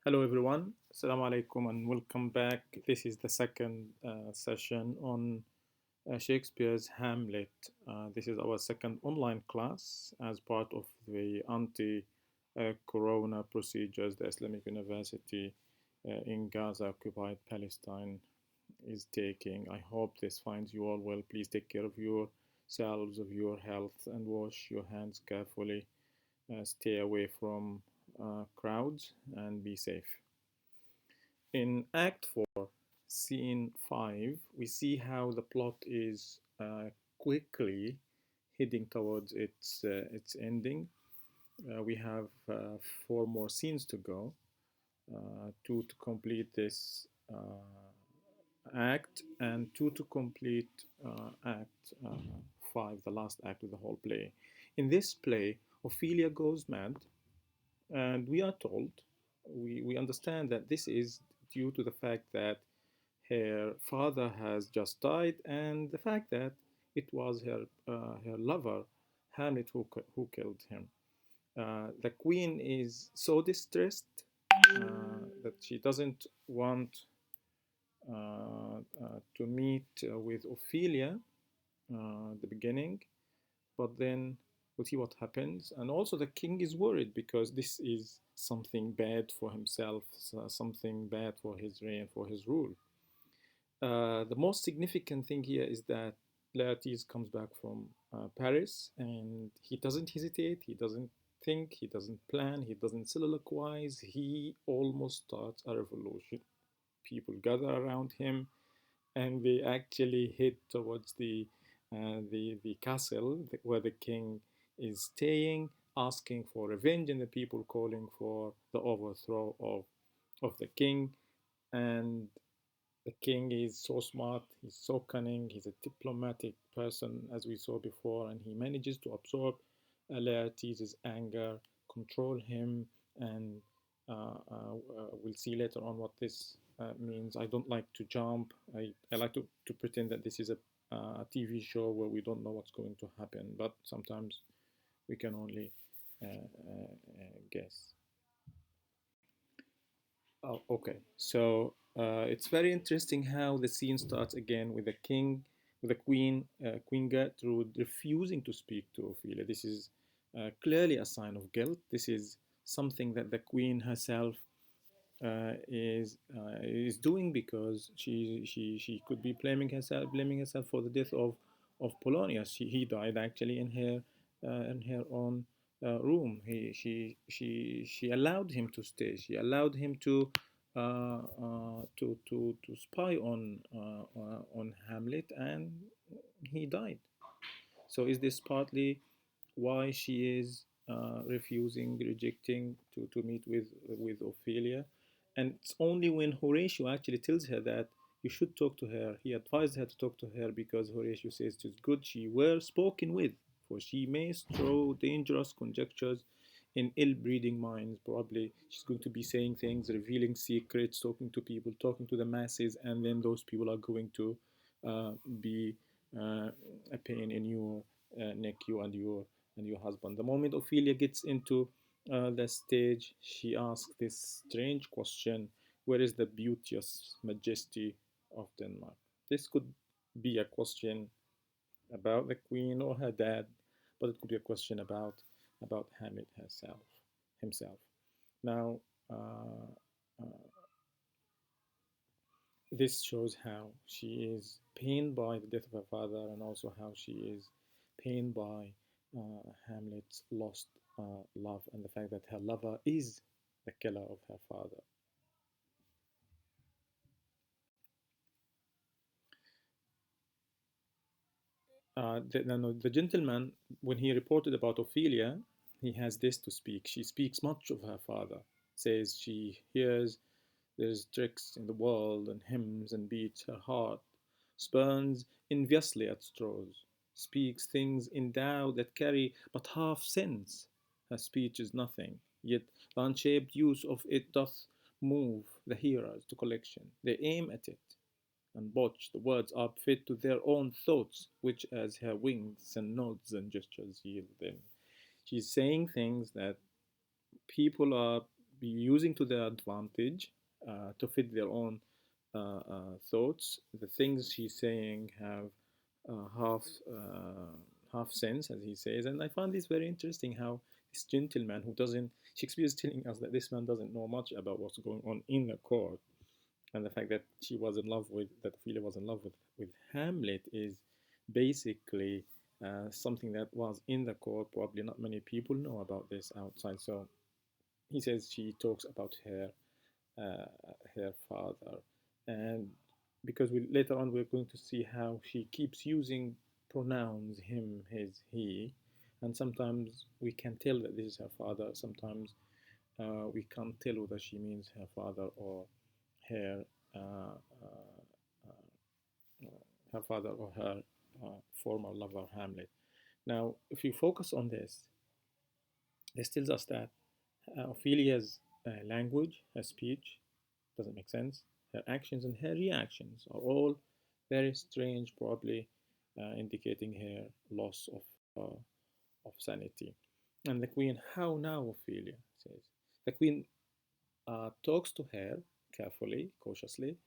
Hello, everyone. Assalamu alaikum and welcome back. This is the second session on Shakespeare's Hamlet. This is our second online class as part of the anti corona procedures the Islamic University in Gaza, occupied Palestine, is taking. I hope this finds you all well. Please take care of yourselves, of your health, and wash your hands carefully. Stay away from crowds and be safe. In Act 4, Scene 5, we see how the plot is quickly heading towards its ending. We have four more scenes to go, two to complete this act, and two to complete Act 5, the last act of the whole play. In this play, Ophelia goes mad, and we are told, we understand that this is due to the fact that her father has just died, and the fact that it was her lover, Hamlet, who killed him. The queen is so distressed that she doesn't want to meet with Ophelia at the beginning, but then we'll see what happens. And also, the king is worried because this is something bad for himself, something bad for his reign, for his rule. The most significant thing here is that Laertes comes back from Paris, and he doesn't hesitate, he doesn't think, he doesn't plan, he doesn't soliloquize, he almost starts a revolution. People gather around him, and they actually head towards the castle where the king is staying, asking for revenge, and the people calling for the overthrow of the king. And the king is so smart, he's so cunning, he's a diplomatic person, as we saw before, and he manages to absorb Laertes' anger, control him, and we'll see later on what this means. I don't like to jump. I like to pretend that this is a TV show where we don't know what's going to happen, but sometimes we can only guess. Oh, okay. So it's very interesting how the scene starts again with the king, with the queen, Queen Gertrude refusing to speak to Ophelia. This is clearly a sign of guilt. This is something that the queen herself is doing because she could be blaming herself for the death of Polonius. He died actually in her own room. She allowed him to stay. She allowed him to spy on Hamlet, and he died. So is this partly why she is rejecting to meet with Ophelia? And it's only when Horatio actually tells her that you should talk to her, he advised her to talk to her because Horatio says it is good she were spoken with, for she may throw dangerous conjectures in ill-breeding minds. Probably she's going to be saying things, revealing secrets, talking to people, talking to the masses, and then those people are going to be a pain in your neck, you and your husband. The moment Ophelia gets into the stage, she asks this strange question: where is the beauteous majesty of Denmark? This could be a question about the queen or her dad, but it could be a question about Hamlet himself. Now, this shows how she is pained by the death of her father, and also how she is pained by Hamlet's lost love, and the fact that her lover is the killer of her father. The gentleman, when he reported about Ophelia, he has this to speak. She speaks much of her father, says she hears there's tricks in the world, and hymns and beats her heart, spurns enviously at straws, speaks things in Tao that carry but half sense. Her speech is nothing, yet the unshaped use of it doth move the hearers to collection. They aim at it, and botch the words up fit to their own thoughts, which as her winks and nods and gestures yield them. She's saying things that people are be using to their advantage to fit their own thoughts. The things she's saying have half half sense, as he says, and I find this very interesting. How this gentleman who doesn't Shakespeare is telling us that this man doesn't know much about what's going on in the court, and the fact that she was in love with that Ophelia was in love with Hamlet is basically something that was in the court. Probably not many people know about this outside. So he says she talks about uh, her father, and because later on we're going to see how she keeps using pronouns him, his, he, and sometimes we can tell that this is her father. Sometimes we can't tell whether she means her father or her uh, uh, her father or her former lover Hamlet. Now, if you focus on this tells us that Ophelia's language, her speech, doesn't make sense. Her actions and her reactions are all very strange, probably indicating her loss of sanity. And the queen, how now, Ophelia says. The queen talks to her carefully, cautiously,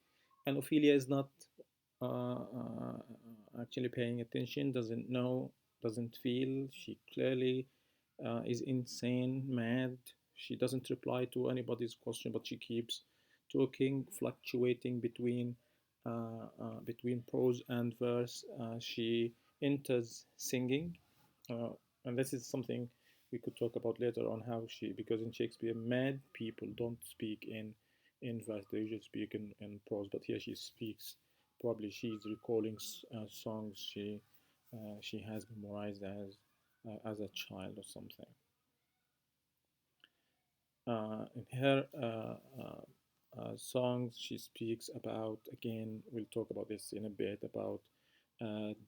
and Ophelia is not actually paying attention, doesn't know, doesn't feel. She clearly is insane, mad. She doesn't reply to anybody's question, but she keeps talking, fluctuating between prose and verse. She enters singing, uh, and this is something we could talk about later on how she, because in Shakespeare, mad people don't speak in verse; they usually speak in prose. But here she speaks. Probably she's recalling songs she has memorized as a child or something. In her songs, she speaks about, again, we'll talk about this in a bit, about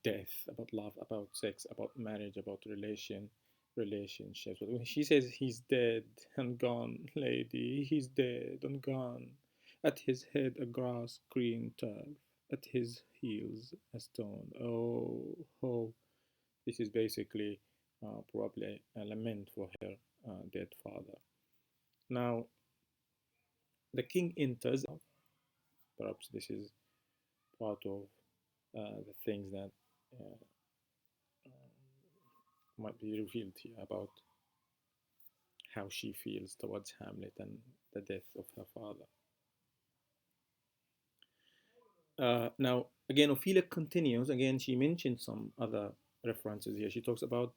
death, about love, about sex, about marriage, about relationships. But when she says he's dead and gone, lady, he's dead and gone. At his head a grass green turf, at his heels a stone. Oh, oh. This is basically probably a lament for her dead father. Now, the king enters. Perhaps this is part of the things that uh, might be revealed here about how she feels towards Hamlet and the death of her father. Now, again, Ophelia continues. Again, she mentions some other references here. She talks about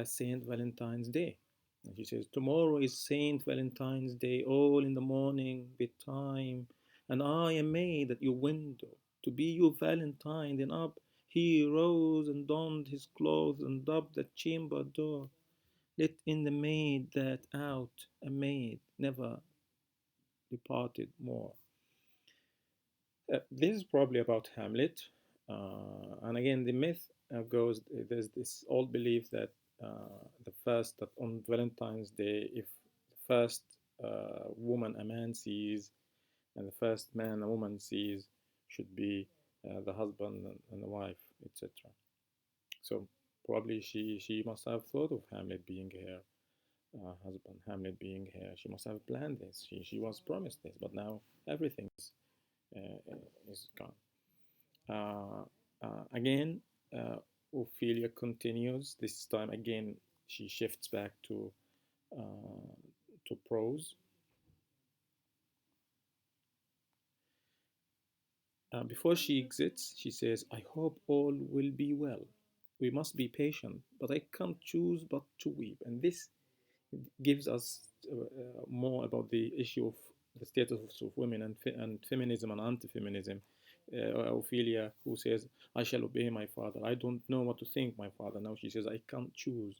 Saint Valentine's Day. And she says, tomorrow is Saint Valentine's Day, all in the morning, bedtime, and I am maid at your window to be your Valentine. Then up he rose and donned his clothes and dubbed the chamber door. Let in the maid that out a maid never departed more. This is probably about Hamlet. And again, the myth goes there's this old belief that that on Valentine's Day, if the first woman a man sees and the first man a woman sees should be the husband and the wife, etc. So probably she must have thought of Hamlet being her husband, Hamlet being her. She must have planned this. She was promised this, but now everything is gone. Again, Ophelia continues. This time again, she shifts back to prose. Before she exits, she says, I hope all will be well. We must be patient, but I can't choose but to weep. And this gives us more about the issue of the status of women and feminism and anti-feminism. Ophelia, who says, I shall obey my father. I don't know what to think, my father. Now she says, I can't choose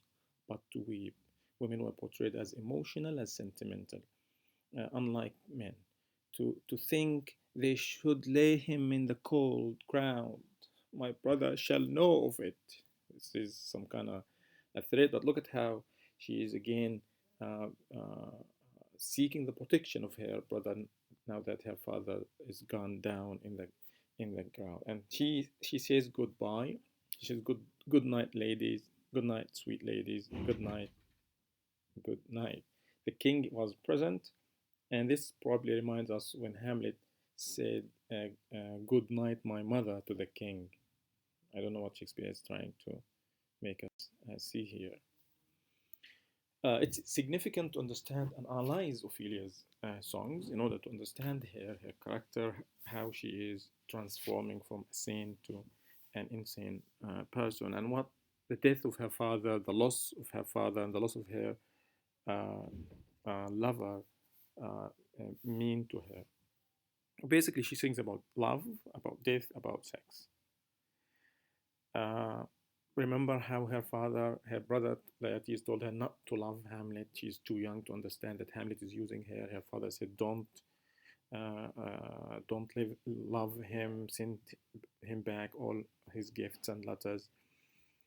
but to weep. Women were portrayed as emotional, as sentimental, unlike men. To think they should lay him in the cold ground. My brother shall know of it. This is some kind of a threat, but look at how she is again uh, uh, seeking the protection of her brother now that her father is gone down in the ground, and she says goodbye. She says good night, ladies. Good night, sweet ladies. Good night. Good night. The king was present, And this probably reminds us when Hamlet said, "Good night, my mother," to the king. I don't know what Shakespeare is trying to make us see here. It's significant to understand and analyze Ophelia's songs in order to understand her character, how she is transforming from a sane to an insane person, and what the death of her father, the loss of her father, and the loss of her lover mean to her. Basically, she sings about love, about death, about sex. Uh, Remember how her brother Laertes told her not to love Hamlet. She's too young to understand that Hamlet is using her. Her father said, don't love him, send him back all his gifts and letters."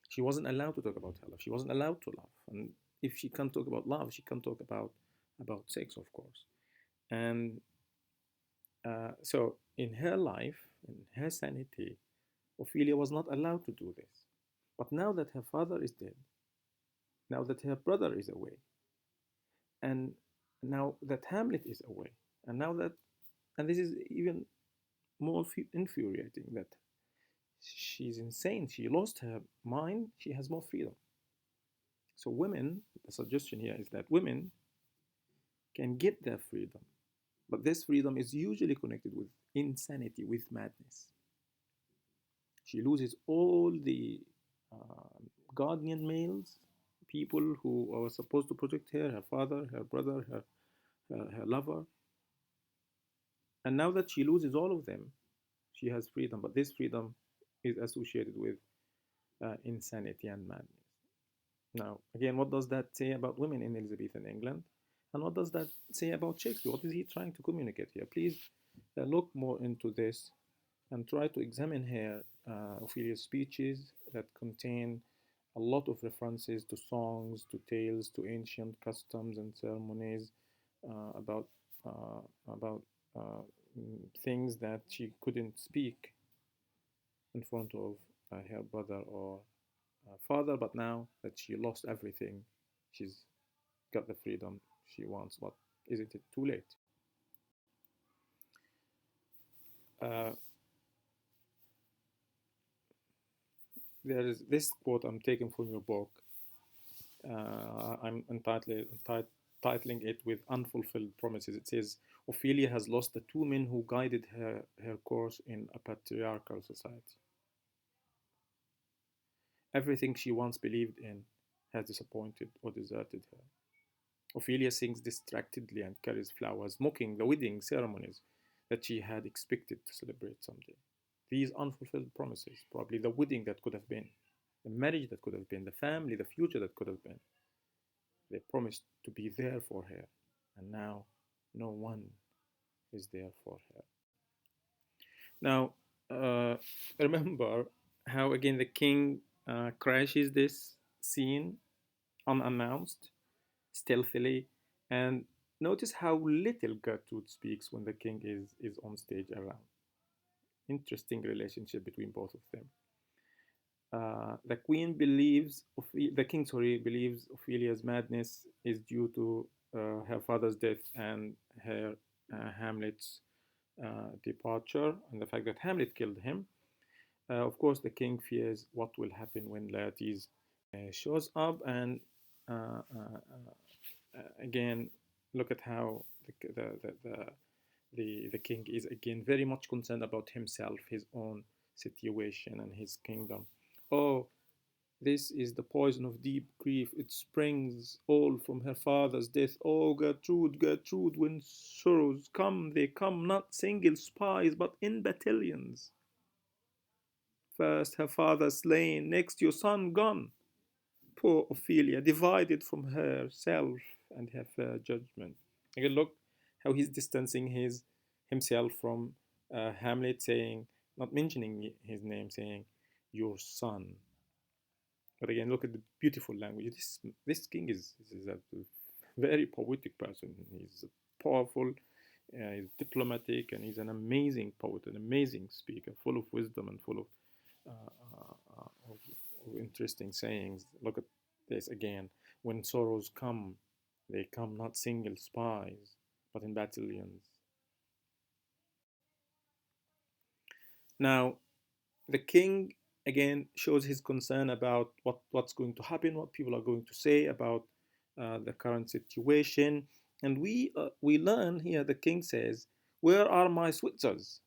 She wasn't allowed to talk about her love. She wasn't allowed to love. And if she can't talk about love, she can talk about sex, of course. And so in her life, in her sanity, Ophelia was not allowed to do this. But now that her father is dead, now that her brother is away, and now that Hamlet is away, and now that, and this is even more infuriating, that she's insane, she lost her mind, she has more freedom. So women, the suggestion here is that women can get their freedom, but this freedom is usually connected with insanity, with madness. She loses all the guardian males, people who are supposed to protect her, her father, her brother, her lover. And now that she loses all of them, she has freedom, but this freedom is associated with insanity and madness. Now, again, what does that say about women in Elizabethan England? And what does that say about Shakespeare? What is he trying to communicate here? Please look more into this and try to examine here Ophelia's speeches that contain a lot of references to songs, to tales, to ancient customs and ceremonies, about things that she couldn't speak in front of her brother or father, but now that she lost everything, she's got the freedom she wants. But isn't it too late? Uh, there is this quote I'm taking from your book. I'm titling it with "Unfulfilled Promises." It says, "Ophelia has lost the two men who guided her course in a patriarchal society. Everything she once believed in has disappointed or deserted her. Ophelia sings distractedly and carries flowers, mocking the wedding ceremonies that she had expected to celebrate someday. These unfulfilled promises, probably the wedding that could have been, the marriage that could have been, the family, the future that could have been, they promised to be there for her, and now no one is there for her." Now, remember how again the king crashes this scene unannounced, stealthily, and notice how little Gertrude speaks when the king is on stage around. Interesting relationship between both of them. The queen believes, the king, sorry, believes Ophelia's madness is due to her father's death and her Hamlet's departure, and the fact that Hamlet killed him. Of course, the king fears what will happen when Laertes shows up, and again, look at how the king is again very much concerned about himself, his own situation, and his kingdom. "Oh, this is the poison of deep grief. It springs all from her father's death. Oh, Gertrude, Gertrude, when sorrows come, they come not single spies, but in battalions. First her father slain, next your son gone. Poor Ophelia, divided from herself and her fair judgment." Again, look how he's distancing himself from Hamlet, saying, not mentioning his name, saying, "your son." But again, look at the beautiful language. This king is a very poetic person. He's powerful, he's diplomatic, and he's an amazing poet, an amazing speaker, full of wisdom and full of, of interesting sayings. Look at this again. When sorrows come, they come not single spies, but in battalions. Now, the king again shows his concern about what's going to happen, what people are going to say about the current situation. And we learn here the king says, "Where are my Switzers?"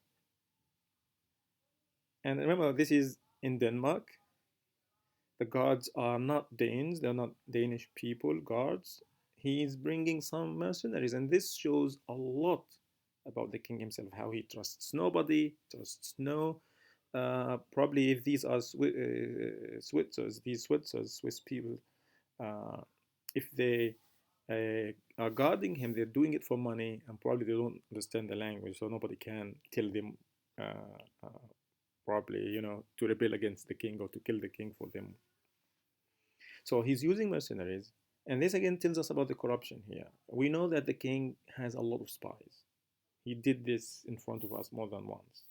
And remember, this is in Denmark. The guards are not Danes, they're not Danish people, guards. He's bringing some mercenaries, and this shows a lot about the king himself, how he trusts nobody, trusts no. Probably if these are Switzers, these Switzers, Swiss people, uh, if they are guarding him, they're doing it for money, and probably they don't understand the language, so nobody can tell them, uh, probably, to rebel against the king or to kill the king for them. So he's using mercenaries, and this again tells us about the corruption here. We know that the king has a lot of spies. He did this in front of us more than once.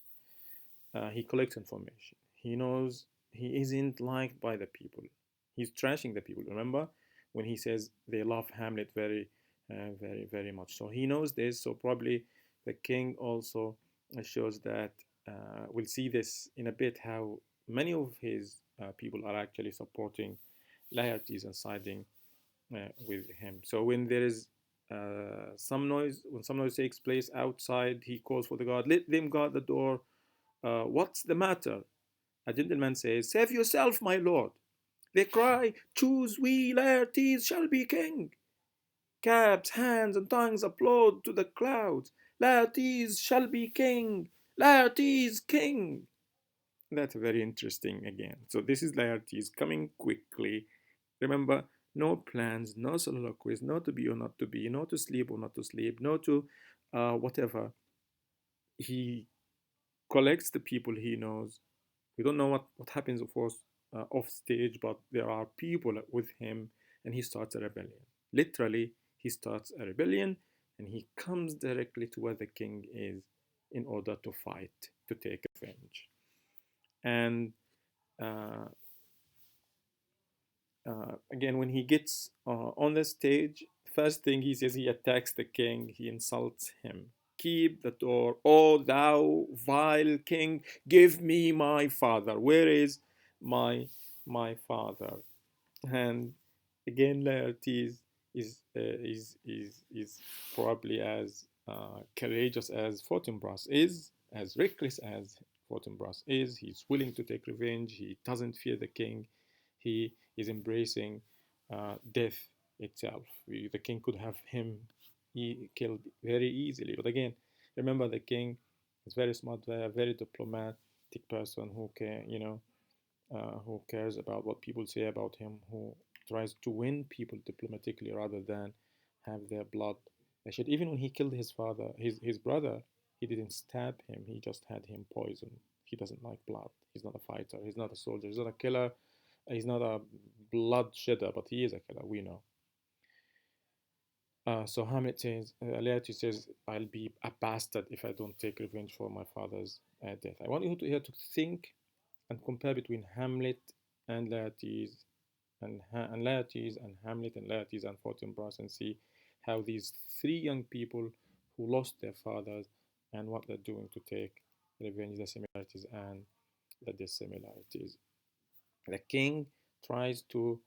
He collects information. He knows he isn't liked by the people. He's trashing the people. Remember when he says they love Hamlet very much. So he knows this. So probably the king also shows that. We'll see this in a bit, how many of his people are actually supporting Laertes and siding with him. So when there is when some noise takes place outside, he calls for the guard. Let them guard the door. What's the matter? A gentleman says, "Save yourself, my lord." They cry, "Choose we, Laertes shall be king." Caps, hands, and tongues applaud to the clouds. Laertes shall be king. Laertes king. That's very interesting again. So this is Laertes coming quickly. Remember, no plans, no soliloquies, no to be or not to be, no to sleep or not to sleep, no to whatever. He collects the people he knows. We don't know what happens, of course, off stage, but there are people with him, and he starts a rebellion. Literally, he starts a rebellion, and he comes directly to where the king is in order to fight, to take revenge. And uh, again, when he gets on the stage, first thing he says, he attacks the king, he insults him. "Keep the door, O thou vile king, give me my father. Where is my father?" And again, Laertes is probably as courageous as Fortinbras is, as reckless as Fortinbras is. He's willing to take revenge. He doesn't fear the king. He is embracing death itself. The king could have him killed very easily. But again, remember, the king is very smart, very diplomatic person who who cares about what people say about him, who tries to win people diplomatically rather than have their blood shed. Even when he killed his father, his brother, he didn't stab him. He just had him poisoned. He doesn't like blood. He's not a fighter. He's not a soldier. He's not a killer. He's not a blood shedder, but he is a killer. We know. So Hamlet says, Laertes says, "I'll be a bastard if I don't take revenge for my father's death." I want you here to think and compare between Hamlet and Laertes, and Laertes and Hamlet and Laertes and Fortinbras, and see how these three young people who lost their fathers and what they're doing to take revenge, the similarities and the dissimilarities. The king tries to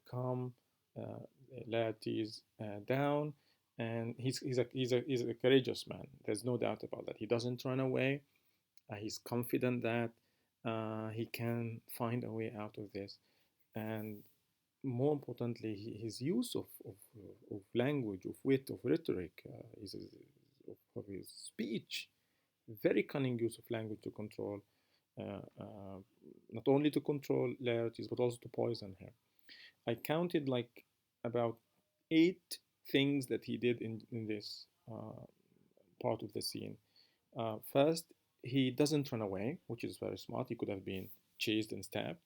calm Laertes down, and he's a courageous man. There's no doubt about that. He doesn't run away. He's confident that he can find a way out of this. And more importantly, his use of language, of wit, of rhetoric, of his speech, very cunning use of language to control, not only to control Laertes, but also to poison her. I counted like about 8 things that he did in this part of the scene. First, he doesn't run away, which is very smart. He could have been chased and stabbed.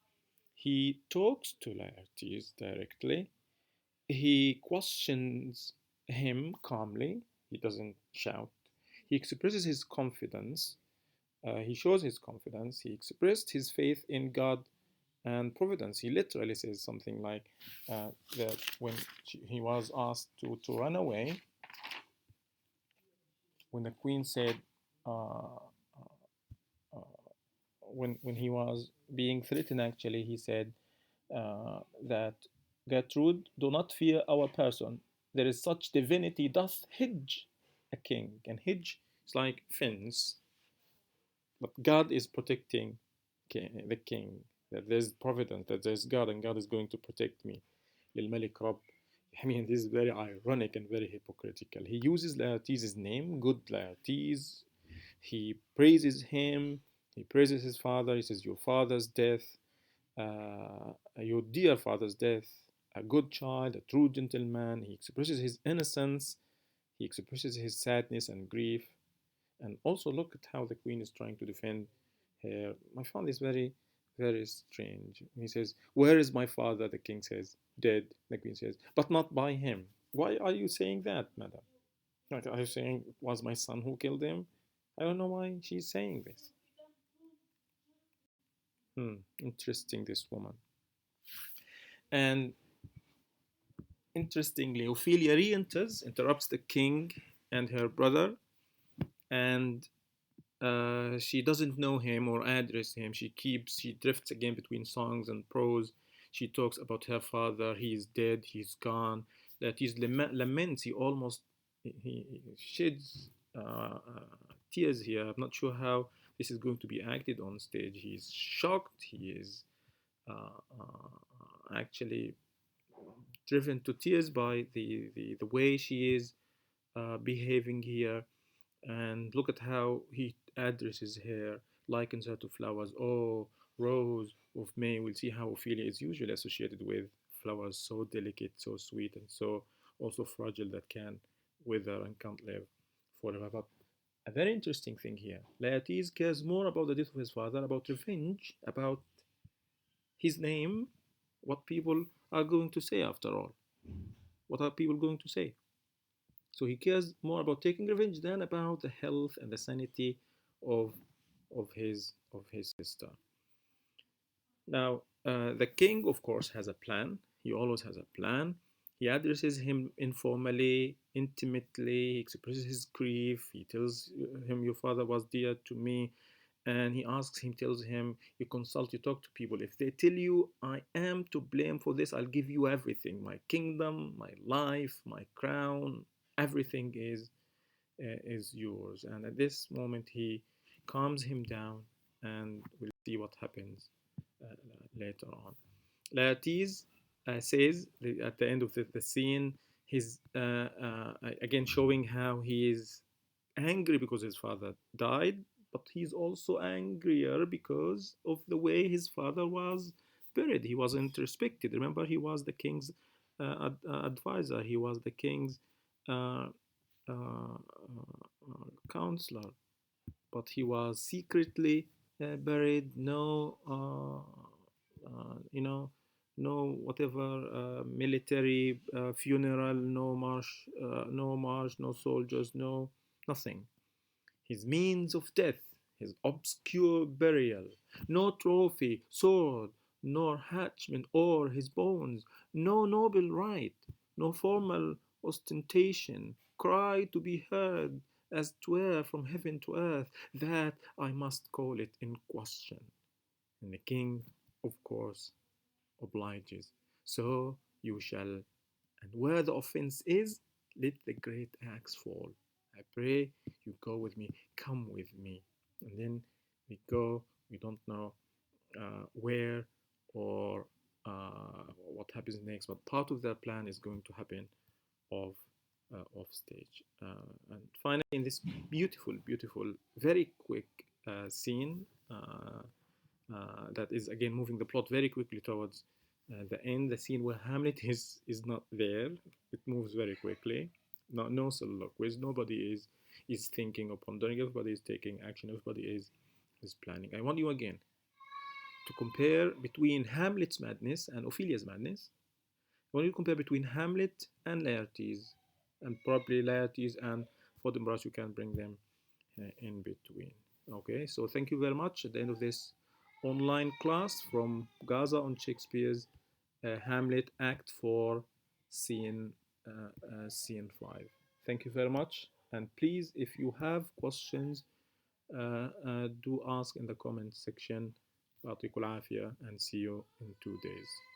He talks to Laertes directly. He questions him calmly. He doesn't shout. He expresses his confidence. He shows his confidence. He expressed his faith in God and providence. He literally says something like that when he was asked to run away, when the queen said, uh, uh, when he was being threatened, actually, he said that Gertrude, do not fear our person. There is such divinity doth hedge a king, and hedge is like fence, but God is protecting the king. That there's providence, that there's God, and God is going to protect me. للملك رب. I mean, this is very ironic and very hypocritical. He uses Laertes' name, good Laertes. He praises him. He praises his father. He says, your father's death, your dear father's death, a good child, a true gentleman. He expresses his innocence. He expresses his sadness and grief. And also look at how the queen is trying to defend her. I found this very, very strange. He says, where is my father? The king says, dead. The queen says, but not by him. Why are you saying that, madam? Like, are you saying it was my son who killed him? I don't know why she's saying this. Interesting, this woman. And interestingly, Ophelia re-enters, interrupts the king and her brother, and she doesn't know him or address him. She drifts again between songs and prose. She talks about her father. He is dead. He's gone. That he laments. He almost he sheds tears here. I'm not sure how this is going to be acted on stage. He's shocked. He is actually driven to tears by the way she is behaving here. And look at how he addresses her, likens her to flowers. Oh, rose of May. We'll see how Ophelia is usually associated with flowers so delicate, so sweet, and so also fragile that can wither and can't live forever. But a very interesting thing here, Laertes cares more about the death of his father, about revenge, about his name, what people are going to say after all. What are people going to say? So he cares more about taking revenge than about the health and the sanity of his sister. Now, the king, of course, has a plan. He always has a plan. He addresses him informally, intimately. He expresses his grief. He tells him, "Your father was dear to me." And he asks him, tells him, you consult, you talk to people. If they tell you I am to blame for this, I'll give you everything, my kingdom, my life, my crown, everything is yours. And at this moment, he calms him down, and we'll see what happens later on. Laertes says at the end of the scene, he's again showing how he is angry because his father died, but he's also angrier because of the way his father was buried. He wasn't respected. Remember, he was the king's advisor. He was the king's uh, counselor, but he was secretly buried. No, no whatever military funeral, no march, no soldiers, no nothing. His means of death, his obscure burial, no trophy, sword, nor hatchment o'er his bones, no noble right, no formal ostentation, cry to be heard, as 'twere from heaven to earth, that I must call it in question. And the king, of course, obliges. So you shall, and where the offense is, let the great axe fall. I pray you go with me, come with me. And then we go, we don't know where or what happens next, but part of their plan is going to happen off stage. And finally, in this beautiful, beautiful, very quick scene that is again moving the plot very quickly towards the end, the scene where Hamlet is not there. It moves very quickly. No soliloquies. Nobody is thinking or pondering. Everybody is taking action. Everybody is planning. I want you again to compare between Hamlet's madness and Ophelia's madness. I want you to compare between Hamlet and Laertes, and probably Laertes and Fortinbras. You can bring them in between. Okay, so thank you very much. At the end of this online class from Gaza on Shakespeare's Hamlet, Act 4, Scene 5. Thank you very much. And please, if you have questions, do ask in the comment section. يعطيكم العافية and see you in 2 days.